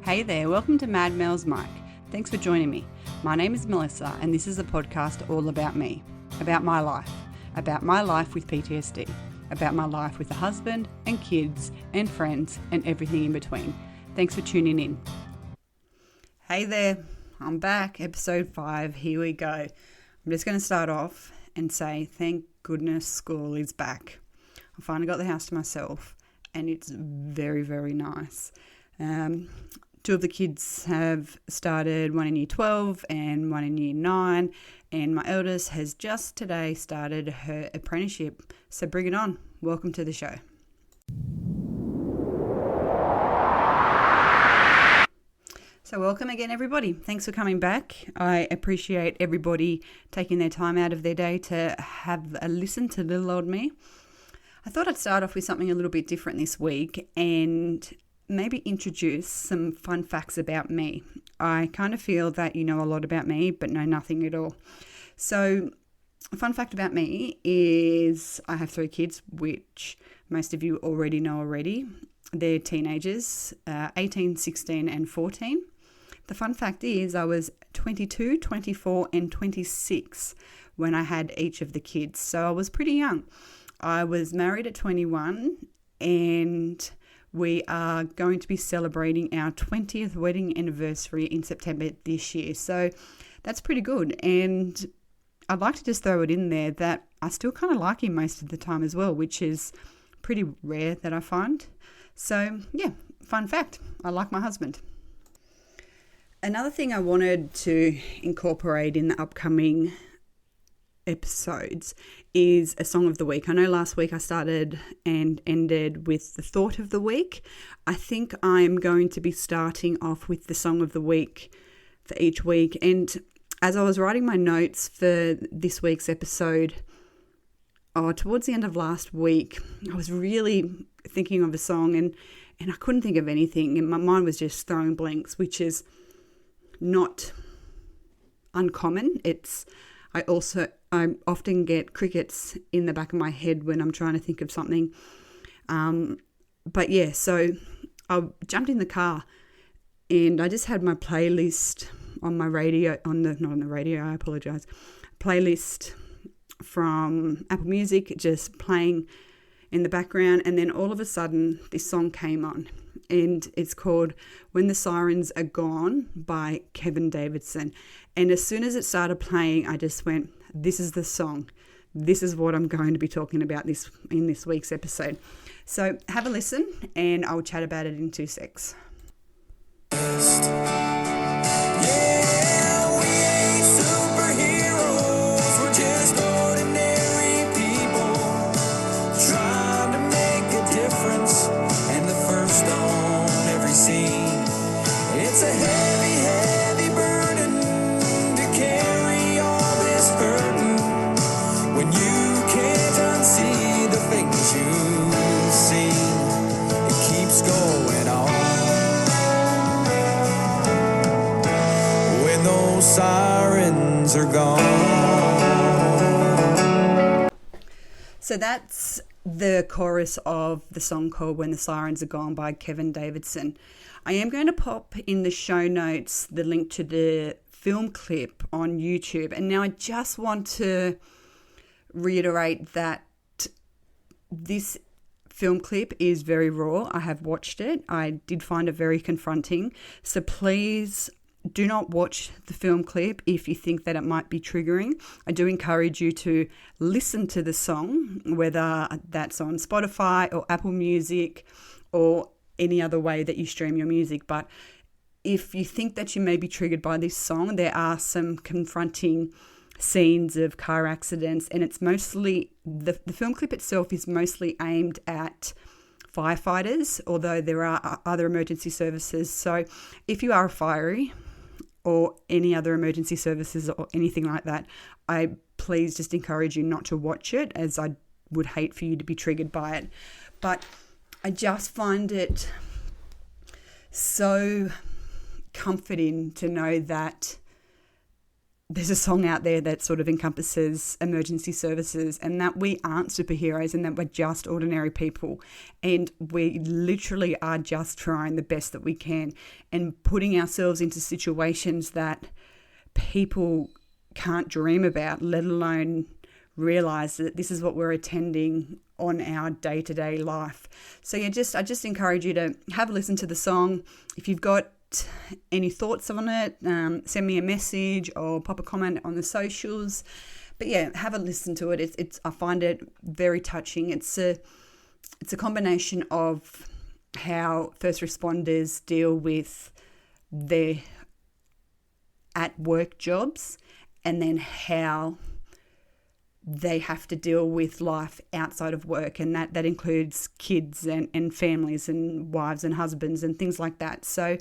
Hey there, welcome to Mad Mel's Mic. Thanks for joining me. My name is Melissa and this is a podcast all about me, about my life with PTSD, about my life with a husband and kids and friends and everything in between. Thanks for tuning in. Hey there, I'm back, episode 5, here we go. I'm just going to start off and say thank goodness school is back. I finally got the house to myself and it's very, very nice. Two of the kids have started, one in year 12 and one in year 9, and my eldest has just today started her apprenticeship. So bring it on. Welcome to the show. So welcome again, everybody. Thanks for coming back. I appreciate everybody taking their time out of their day to have a listen to little old me. I thought I'd start off with something a little bit different this week and maybe introduce some fun facts about me. I kind of feel that you know a lot about me, but know nothing at all. So a fun fact about me is I have 3 kids, which most of you already know already. They're teenagers, 18, 16 and 14. The fun fact is I was 22, 24 and 26 when I had each of the kids. So I was pretty young. I was married at 21 and we are going to be celebrating our 20th wedding anniversary in September this year. So that's pretty good. And I'd like to just throw it in there that I still kind of like him most of the time as well, which is pretty rare that I find. So yeah, fun fact, I like my husband. Another thing I wanted to incorporate in the upcoming episodes is a song of the week. I know last week I started and ended with the thought of the week. I think I'm going to be starting off with the song of the week for each week. And as I was writing my notes for this week's episode, towards the end of last week, I was really thinking of a song and I couldn't think of anything. And my mind was just throwing blanks, which is not uncommon. I often get crickets in the back of my head when I'm trying to think of something. But yeah, so I jumped in the car and I just had my playlist on my radio, not on the radio, I apologize, playlist from Apple Music just playing in the background. And then all of a sudden this song came on and it's called When the Sirens Are Gone by Kevin Davidson. And as soon as it started playing, I just went, this is the song. This is what I'm going to be talking about in this week's episode. So have a listen and I'll chat about it in 2 secs. It's a heavy, heavy burden to carry all this burden when you can't unsee the things you've seen. It keeps going on. When those sirens are gone. So that's the chorus of the song called When the Sirens Are Gone by Kevin Davidson. I am going to pop in the show notes the link to the film clip on YouTube. And now I just want to reiterate that this film clip is very raw. I have watched it. I did find it very confronting. So please do not watch the film clip if you think that it might be triggering. I do encourage you to listen to the song, whether that's on Spotify or Apple Music or any other way that you stream your music. But if you think that you may be triggered by this song, there are some confronting scenes of car accidents, and it's mostly, the film clip itself is mostly aimed at firefighters, although there are other emergency services. So if you are a fiery or any other emergency services or anything like that, I please just encourage you not to watch it, as I would hate for you to be triggered by it. But I just find it so comforting to know that there's a song out there that sort of encompasses emergency services, and that we aren't superheroes and that we're just ordinary people. And we literally are just trying the best that we can and putting ourselves into situations that people can't dream about, let alone realize that this is what we're attending on our day-to-day life. So I just encourage you to have a listen to the song. If you've got any thoughts on it, send me a message or pop a comment on the socials. But yeah, have a listen to it. I find it very touching. It's a combination of how first responders deal with their at work jobs, and then how they have to deal with life outside of work, and that includes kids and families and wives and husbands and things like that. So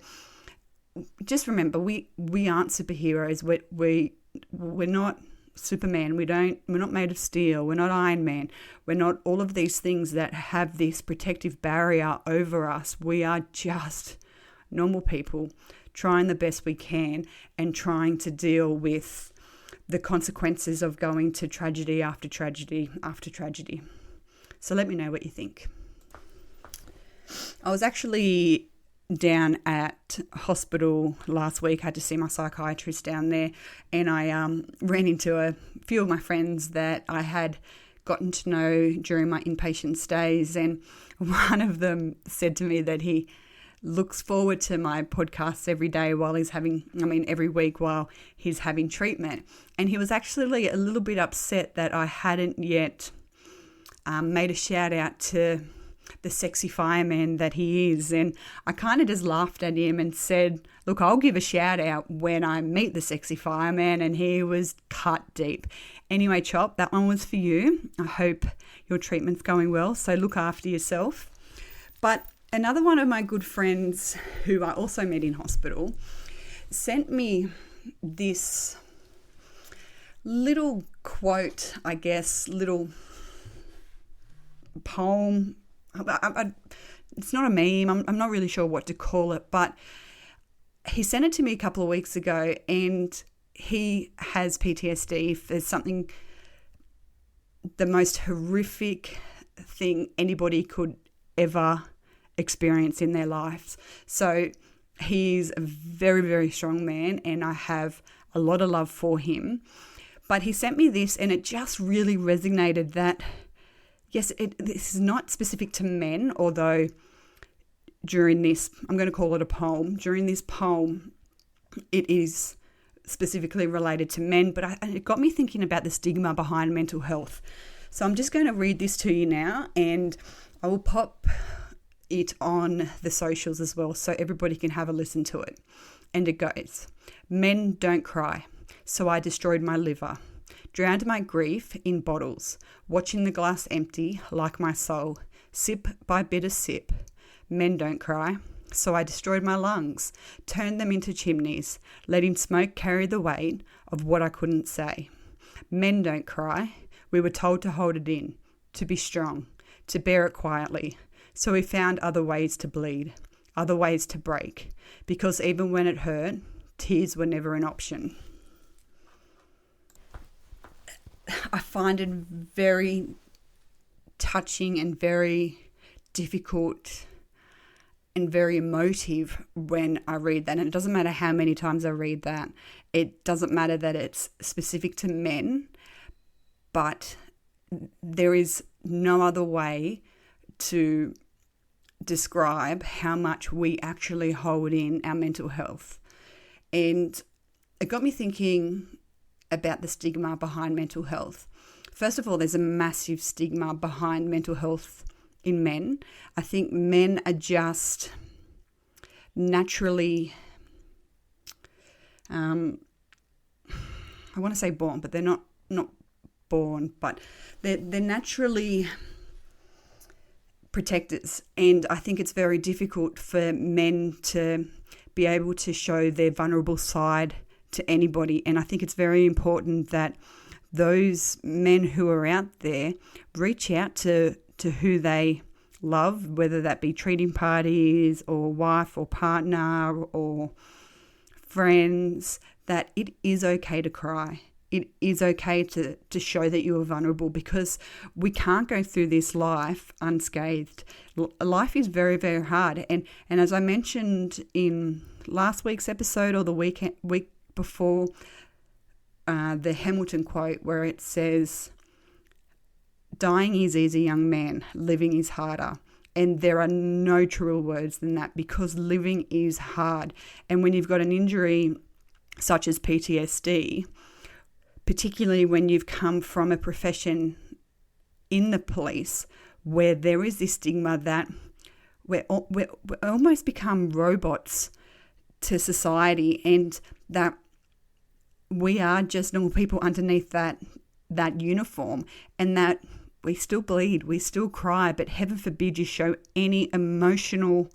just remember, we aren't superheroes. We're not Superman. We're not made of steel. We're not Iron Man. We're not all of these things that have this protective barrier over us. We are just normal people trying the best we can and trying to deal with the consequences of going to tragedy after tragedy after tragedy. So let me know what you think. I was actually down at hospital last week. I had to see my psychiatrist down there, and I ran into a few of my friends that I had gotten to know during my inpatient stays, and one of them said to me that he looks forward to my podcasts every week while he's having treatment. And he was actually a little bit upset that I hadn't yet made a shout out to the sexy fireman that he is. And I kind of just laughed at him and said, look, I'll give a shout out when I meet the sexy fireman. And he was cut deep. Anyway, Chop, that one was for you. I hope your treatment's going well. So look after yourself. But another one of my good friends who I also met in hospital sent me this little quote, I guess, little poem. It's not a meme. I'm not really sure what to call it, but he sent it to me a couple of weeks ago, and he has PTSD for something, the most horrific thing anybody could ever experience in their lives. So he's a very, very strong man, and I have a lot of love for him. But he sent me this, and it just really resonated that, yes, this is not specific to men, although during this, I'm going to call it a poem, during this poem, it is specifically related to men, but it got me thinking about the stigma behind mental health. So I'm just going to read this to you now, and I will pop it on the socials as well so everybody can have a listen to it. And it goes, men don't cry, so I destroyed my liver, drowned my grief in bottles, watching the glass empty like my soul, sip by bitter sip. Men don't cry, so I destroyed my lungs, turned them into chimneys, letting smoke carry the weight of what I couldn't say. Men don't cry, we were told to hold it in, to be strong, to bear it quietly. So we found other ways to bleed, other ways to break, because even when it hurt, tears were never an option. I find it very touching and very difficult and very emotive when I read that. And it doesn't matter how many times I read that. It doesn't matter that it's specific to men, but there is no other way to describe how much we actually hold in our mental health. And it got me thinking about the stigma behind mental health. First of all, there's a massive stigma behind mental health in men. I think men are just naturally, I want to say born, but they're not born, but they're naturally protectors. And I think it's very difficult for men to be able to show their vulnerable side to anybody. And I think it's very important that those men who are out there reach out to who they love, whether that be treating parties or wife or partner or friends that it is okay to cry. It is okay to show that you are vulnerable, because we can't go through this life unscathed. Life is very, very hard. And as I mentioned in last week's episode, or the week before, the Hamilton quote where it says, "Dying is easy, young man. Living is harder." And there are no truer words than that, because living is hard. And when you've got an injury such as PTSD, particularly when you've come from a profession in the police where there is this stigma that we're almost become robots to society, and that we are just normal people underneath that uniform, and that we still bleed, we still cry, but heaven forbid you show any emotional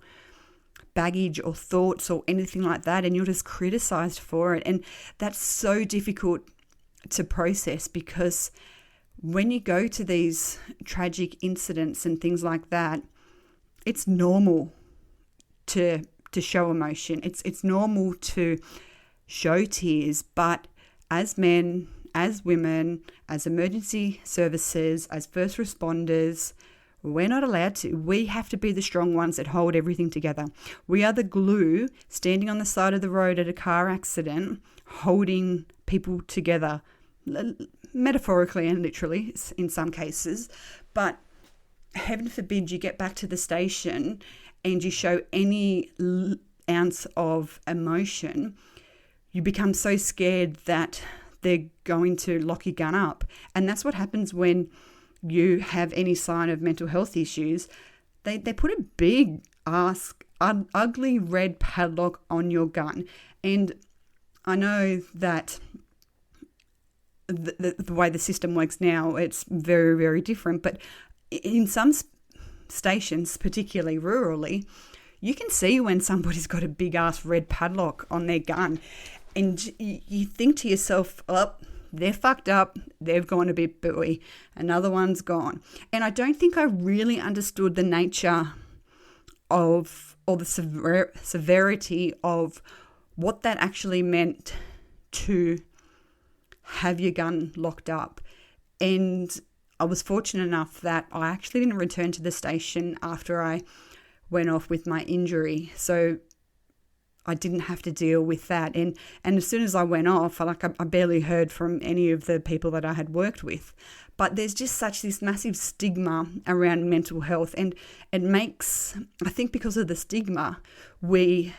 baggage or thoughts or anything like that, and you're just criticized for it. And that's so difficult to process, because when you go to these tragic incidents and things like that, it's normal to show emotion. It's normal to show tears, but as men, as women, as emergency services, as first responders, we're not allowed to. We have to be the strong ones that hold everything together. We are the glue standing on the side of the road at a car accident, holding people together, metaphorically and literally in some cases. But heaven forbid you get back to the station and you show any ounce of emotion, you become so scared that they're going to lock your gun up. And that's what happens when you have any sign of mental health issues. They put a big ass, ugly red padlock on your gun. And I know that the way the system works now, it's very, very different. But in some stations, particularly rurally, you can see when somebody's got a big ass red padlock on their gun, and you think to yourself, oh, they're fucked up, they've gone a bit booey, another one's gone. And I don't think I really understood the nature of, or the severity of what that actually meant to have your gun locked up. And I was fortunate enough that I actually didn't return to the station after I went off with my injury. So I didn't have to deal with that. And as soon as I went off, I barely heard from any of the people that I had worked with. But there's just such this massive stigma around mental health. And it makes, I think because of the stigma, we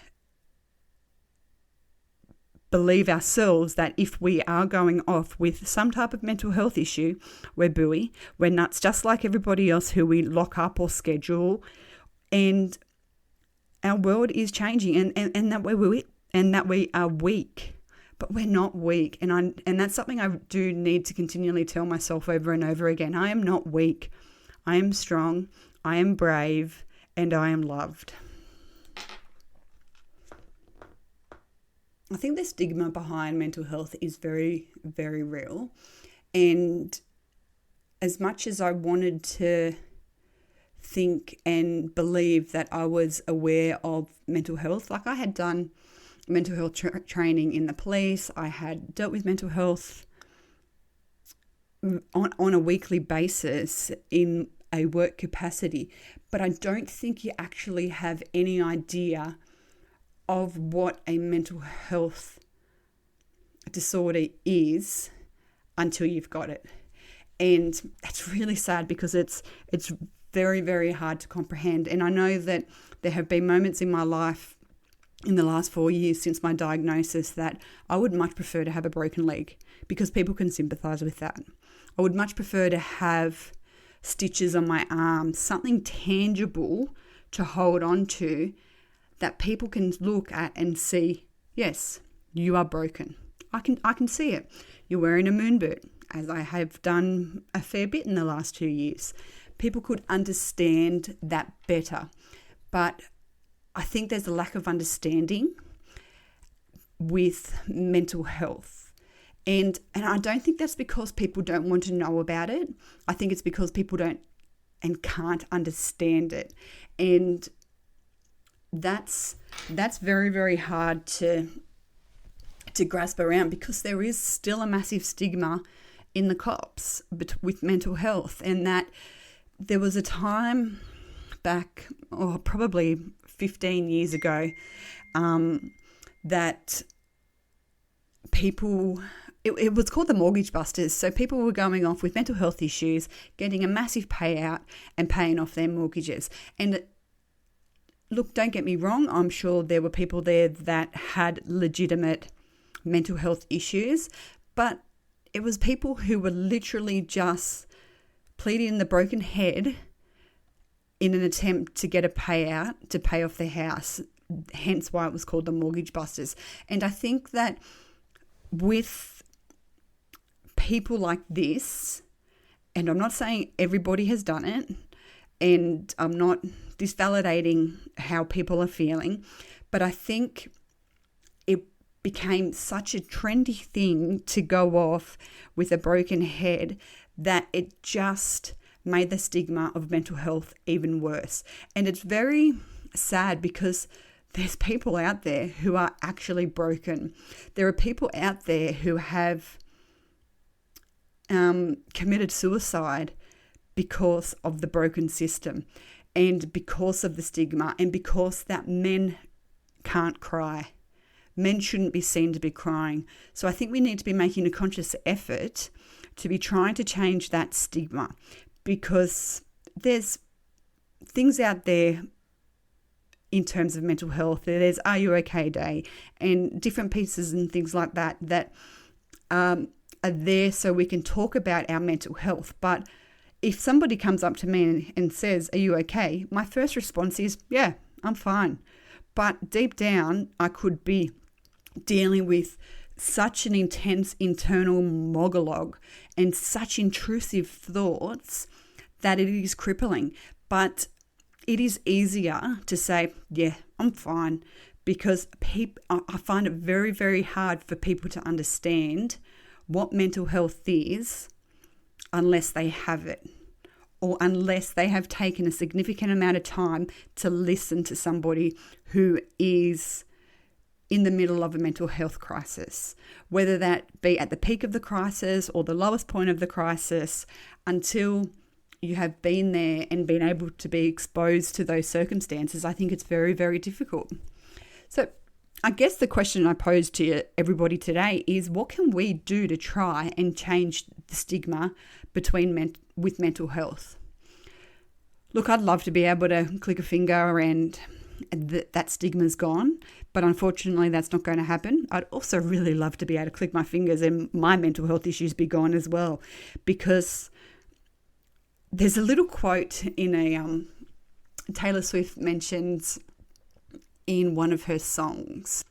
believe ourselves that if we are going off with some type of mental health issue, we're buoy, we're nuts, just like everybody else who we lock up or schedule. And our world is changing, and that we are weak, but we're not weak. And that's something I do need to continually tell myself over and over again. I am not weak. I am strong. I am brave, and I am loved. I think the stigma behind mental health is very, very real. And as much as I wanted to think and believe that I was aware of mental health, like I had done mental health training in the police, I had dealt with mental health on a weekly basis in a work capacity, but I don't think you actually have any idea of what a mental health disorder is until you've got it. And that's really sad, because it's very, very hard to comprehend. And I know that there have been moments in my life in the last 4 years since my diagnosis that I would much prefer to have a broken leg, because people can sympathize with that. I would much prefer to have stitches on my arm, something tangible to hold on to, that people can look at and see, yes, you are broken. I can see it. You're wearing a moon boot, as I have done a fair bit in the last 2 years. People could understand that better. But I think there's a lack of understanding with mental health. And I don't think that's because people don't want to know about it. I think it's because people don't and can't understand it. And that's very, very hard to to grasp around, because there is still a massive stigma in the cops with mental health, and that there was a time back, or probably 15 years ago, that people, it was called the mortgage busters. So people were going off with mental health issues, getting a massive payout and paying off their mortgages. And look, don't get me wrong, I'm sure there were people there that had legitimate mental health issues, but it was people who were literally just pleading the broken head in an attempt to get a payout to pay off their house, hence why it was called the mortgage busters. And I think that with people like this, and I'm not saying everybody has done it, and I'm not disvalidating how people are feeling, but I think it became such a trendy thing to go off with a broken head that it just made the stigma of mental health even worse. And it's very sad, because there's people out there who are actually broken. There are people out there who have committed suicide because of the broken system, and because of the stigma, and because that men can't cry. Men shouldn't be seen to be crying. So I think we need to be making a conscious effort to be trying to change that stigma, because there's things out there in terms of mental health. There's Are You OK Day and different pieces and things like that that are there so we can talk about our mental health. But if somebody comes up to me and says, "Are you okay?" my first response is, "Yeah, I'm fine." But deep down, I could be dealing with such an intense internal monologue and such intrusive thoughts that it is crippling. But it is easier to say, "Yeah, I'm fine," because I find it very, very hard for people to understand what mental health is unless they have it, or unless they have taken a significant amount of time to listen to somebody who is in the middle of a mental health crisis, whether that be at the peak of the crisis or the lowest point of the crisis. Until you have been there and been able to be exposed to those circumstances, I think it's very, very difficult. So I guess the question I pose to everybody today is, what can we do to try and change the stigma with mental health? Look, I'd love to be able to click a finger and that stigma's gone, but unfortunately that's not going to happen. I'd also really love to be able to click my fingers and my mental health issues be gone as well, because there's a little quote in a Taylor Swift mentions in one of her songs.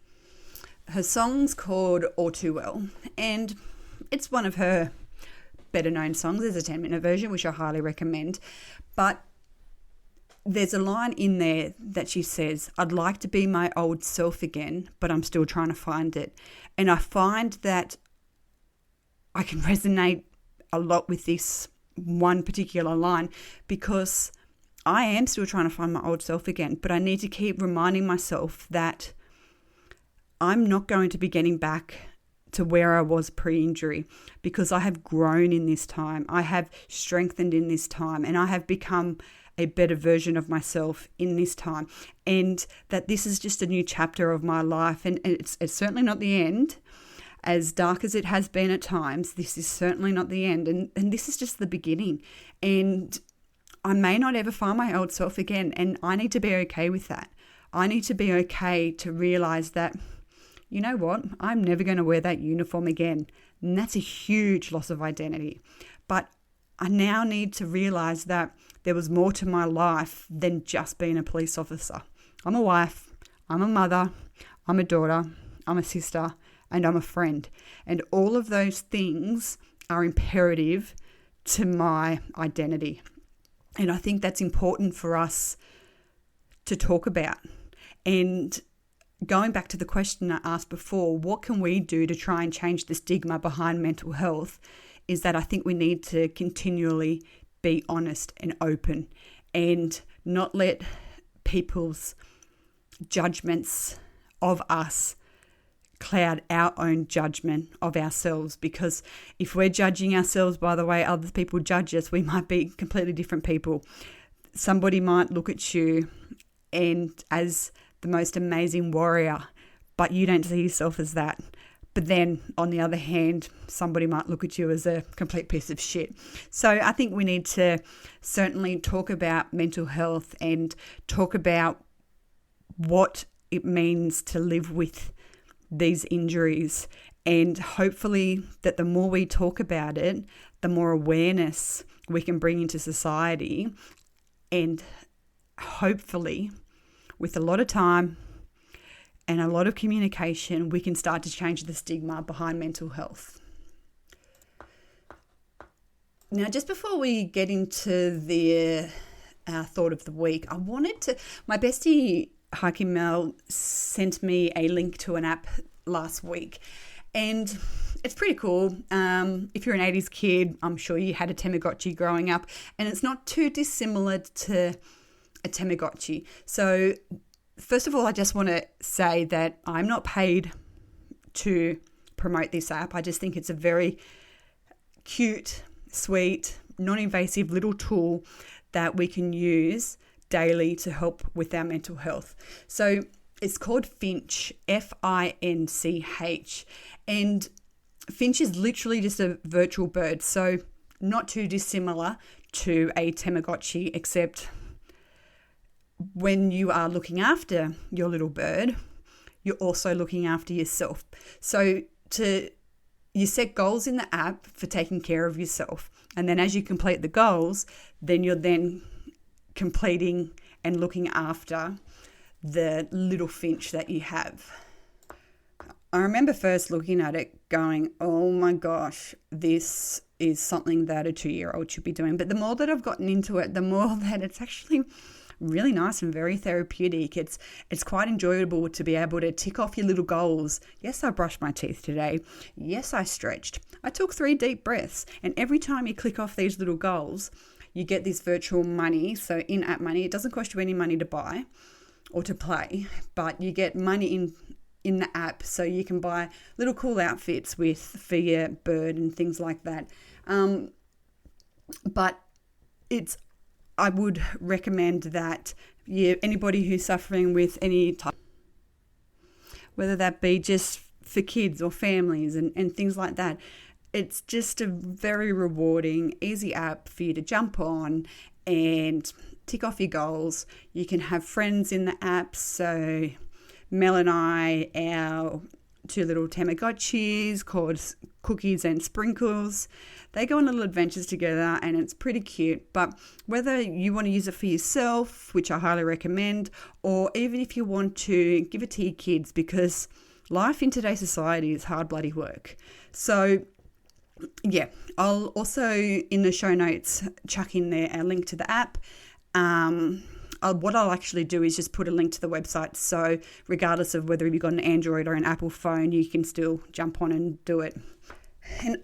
Her song's called All Too Well, and it's one of her better known songs. There's a 10-minute version, which I highly recommend. But there's a line in there that she says, "I'd like to be my old self again, but I'm still trying to find it." And I find that I can resonate a lot with this one particular line, because I am still trying to find my old self again, but I need to keep reminding myself that I'm not going to be getting back to where I was pre-injury, because I have grown in this time. I have strengthened in this time, and I have become a better version of myself in this time. And that this is just a new chapter of my life, and it's certainly not the end. As dark as it has been at times, this is certainly not the end. And this is just the beginning. And I may not ever find my old self again, and I need to be okay with that. I need to be okay to realize that, you know what, I'm never going to wear that uniform again. And that's a huge loss of identity. But I now need to realize that there was more to my life than just being a police officer. I'm a wife, I'm a mother, I'm a daughter, I'm a sister, and I'm a friend. And all of those things are imperative to my identity. And I think that's important for us to talk about. And going back to the question I asked before, what can we do to try and change the stigma behind mental health, is that I think we need to continually be honest and open, and not let people's judgments of us cloud our own judgment of ourselves, because if we're judging ourselves by the way other people judge us, we might be completely different people. Somebody might look at you and as the most amazing warrior, but you don't see yourself as that. But then on the other hand, somebody might look at you as a complete piece of shit. So I think we need to certainly talk about mental health and talk about what it means to live with these injuries. And hopefully that the more we talk about it, the more awareness we can bring into society. And hopefully with a lot of time and a lot of communication, we can start to change the stigma behind mental health. Now, just before we get into the thought of the week, my bestie Hiking Mel sent me a link to an app last week, and it's pretty cool. If you're an 80s kid, I'm sure you had a Tamagotchi growing up, and it's not too dissimilar to a Tamagotchi. So first of all, I just want to say that I'm not paid to promote this app. I just think it's a very cute, sweet, non-invasive little tool that we can use daily to help with our mental health. So it's called Finch, Finch, and Finch is literally just a virtual bird. So not too dissimilar to a Tamagotchi, except when you are looking after your little bird, you're also looking after yourself. So you set goals in the app for taking care of yourself. And then as you complete the goals, then you're then completing and looking after the little finch that you have. I remember first looking at it going, oh my gosh, this is something that a 2-year-old should be doing. But the more that I've gotten into it, the more that it's actually really nice and very therapeutic. It's quite enjoyable to be able to tick off your little goals. Yes, I brushed my teeth today. Yes, I stretched. I took 3 deep breaths. And every time you click off these little goals, you get this virtual money, so in-app money. It doesn't cost you any money to buy or to play, but you get money in the app, so you can buy little cool outfits for your bird and things like that. But I would recommend that anybody who's suffering with any type, whether that be just for kids or families and things like that, it's just a very rewarding, easy app for you to jump on and tick off your goals. You can have friends in the app. So Mel and I, our 2 little Tamagotchis called Cookies and Sprinkles, they go on little adventures together and it's pretty cute. But whether you want to use it for yourself, which I highly recommend, or even if you want to give it to your kids, because life in today's society is hard bloody work. So yeah, I'll also in the show notes chuck in there a link to the app. What I'll actually do is just put a link to the website, so regardless of whether you've got an Android or an Apple phone, you can still jump on and do it. And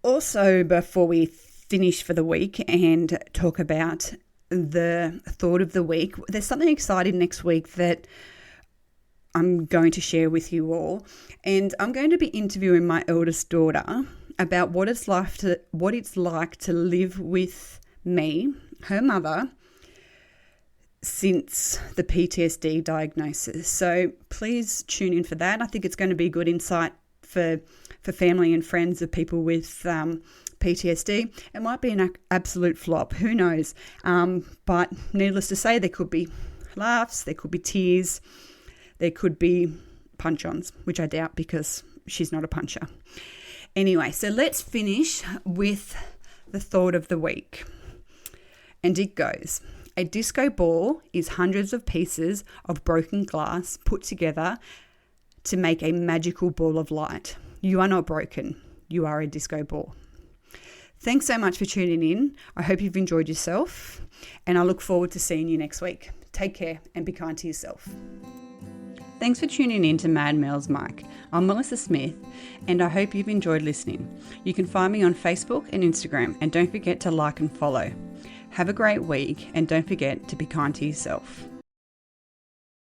also, before we finish for the week and talk about the thought of the week, there's something exciting next week that I'm going to share with you all, and I'm going to be interviewing my eldest daughter about what it's like to live with me, her mother, since the PTSD diagnosis. So please tune in for that. I think it's going to be good insight for family and friends of people with PTSD. It might be an absolute flop, who knows? But needless to say, there could be laughs, there could be tears, there could be punch-ons, which I doubt because she's not a puncher. Anyway, so let's finish with the thought of the week. And it goes, a disco ball is hundreds of pieces of broken glass put together to make a magical ball of light. You are not broken. You are a disco ball. Thanks so much for tuning in. I hope you've enjoyed yourself, and I look forward to seeing you next week. Take care and be kind to yourself. Thanks for tuning in to Mad Mel's Mic. I'm Melissa Smith, and I hope you've enjoyed listening. You can find me on Facebook and Instagram, and don't forget to like and follow. Have a great week, and don't forget to be kind to yourself.